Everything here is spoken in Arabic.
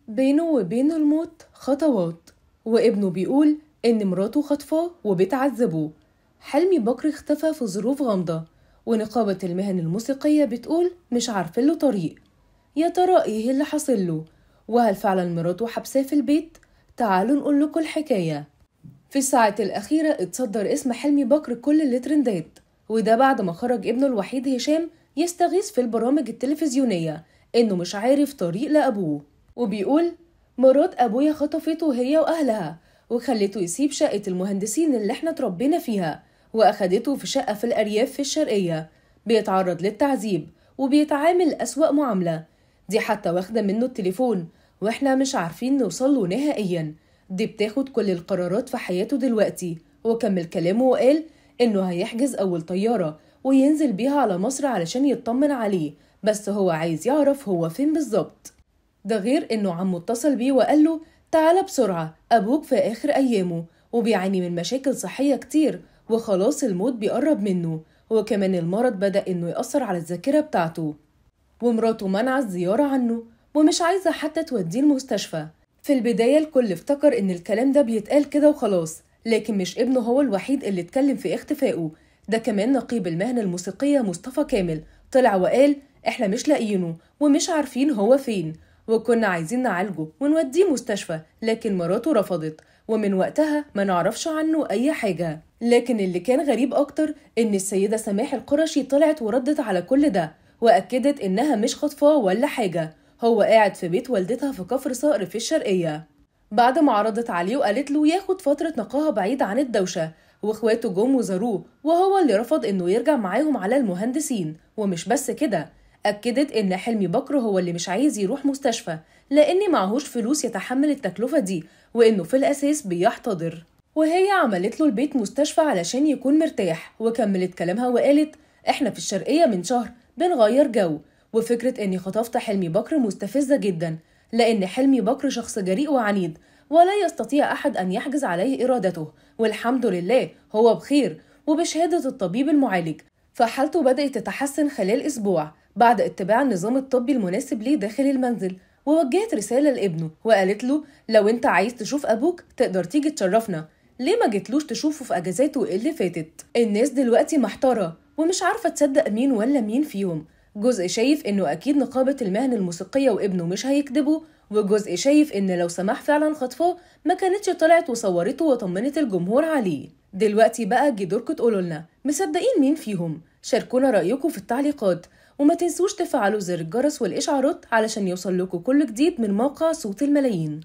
بينه وبين الموت خطوات، وابنه بيقول إن مراته خطفاه وبتعذبه. حلمي بكر اختفى في ظروف غامضة، ونقابة المهن الموسيقية بتقول مش عارفين له طريق. يا ترى ايه اللي حصل له؟ وهل فعلا مراته حبساه في البيت؟ تعالوا نقول لكم الحكاية. في الساعة الأخيرة اتصدر اسم حلمي بكر كل الترندات، وده بعد ما خرج ابنه الوحيد هشام يستغيث في البرامج التلفزيونية إنه مش عارف طريق لأبوه، وبيقول مرات أبويا خطفته هي وأهلها وخلته يسيب شقة المهندسين اللي احنا اتربينا فيها، وأخدته في شقة في الأرياف في الشرقية. بيتعرض للتعذيب وبيتعامل أسوأ معاملة، دي حتى واخدة منه التليفون واحنا مش عارفين نوصله نهائيا. دي بتاخد كل القرارات في حياته دلوقتي. وكمل كلامه وقال إنه هيحجز أول طيارة وينزل بيها على مصر علشان يطمن عليه، بس هو عايز يعرف هو فين بالظبط. ده غير إنه عمه اتصل بيه وقال له تعالى بسرعة، أبوك في آخر أيامه وبيعاني من مشاكل صحية كتير وخلاص الموت بيقرب منه، وكمان المرض بدأ إنه يأثر على الذاكرة بتاعته. ومراته منع الزيارة عنه ومش عايزة حتى توديه المستشفى. في البداية الكل افتكر إن الكلام ده بيتقال كده وخلاص، لكن مش ابنه هو الوحيد اللي اتكلم في اختفائه. ده كمان نقيب المهنة الموسيقية مصطفى كامل طلع وقال احنا مش لاقيينه ومش عارفين هو فين، وكنا عايزين نعالجه ونوديه مستشفى لكن مراته رفضت، ومن وقتها ما نعرفش عنه أي حاجة. لكن اللي كان غريب أكتر إن السيدة سماح القرشي طلعت وردت على كل ده وأكدت إنها مش خطفاه ولا حاجة، هو قاعد في بيت والدتها في كفر صقر في الشرقية. بعد ما عرضت عليه وقالت له ياخد فترة نقاهة بعيد عن الدوشة، واخواته جم وزاروه وهو اللي رفض إنه يرجع معاهم على المهندسين. ومش بس كده، أكدت إن حلمي بكر هو اللي مش عايز يروح مستشفى لأن معهوش فلوس يتحمل التكلفة دي، وإنه في الأساس بيحتضر، وهي عملت له البيت مستشفى علشان يكون مرتاح. وكملت كلامها وقالت احنا في الشرقية من شهر بنغير جو، وفكرة اني خطفت حلمي بكر مستفزة جدا لان حلمي بكر شخص جريء وعنيد ولا يستطيع احد ان يحجز عليه ارادته، والحمد لله هو بخير وبشهادة الطبيب المعالج، فحالته بدأت تتحسن خلال اسبوع بعد اتباع النظام الطبي المناسب ليه داخل المنزل. ووجهت رسالة لابنه وقالت له لو انت عايز تشوف ابوك تقدر تيجي تشرفنا، ليه ما جيتلوش تشوفه في اجازاته اللي فاتت؟ الناس دلوقتي محتارة ومش عارفة تصدق مين ولا مين فيهم. جزء شايف انه اكيد نقابة المهن الموسيقية وابنه مش هيكذبوا، وجزء شايف ان لو سماح فعلا خطفاه ما كانتش طلعت وصورته وطمنت الجمهور عليه. دلوقتي بقى جه دوركم تقولوا لنا مصدقين مين فيهم؟ شاركونا رأيكم في التعليقات، وما تنسوش تفعلوا زر الجرس والإشعارات علشان يوصل لكم كل جديد من موقع صوت الملايين.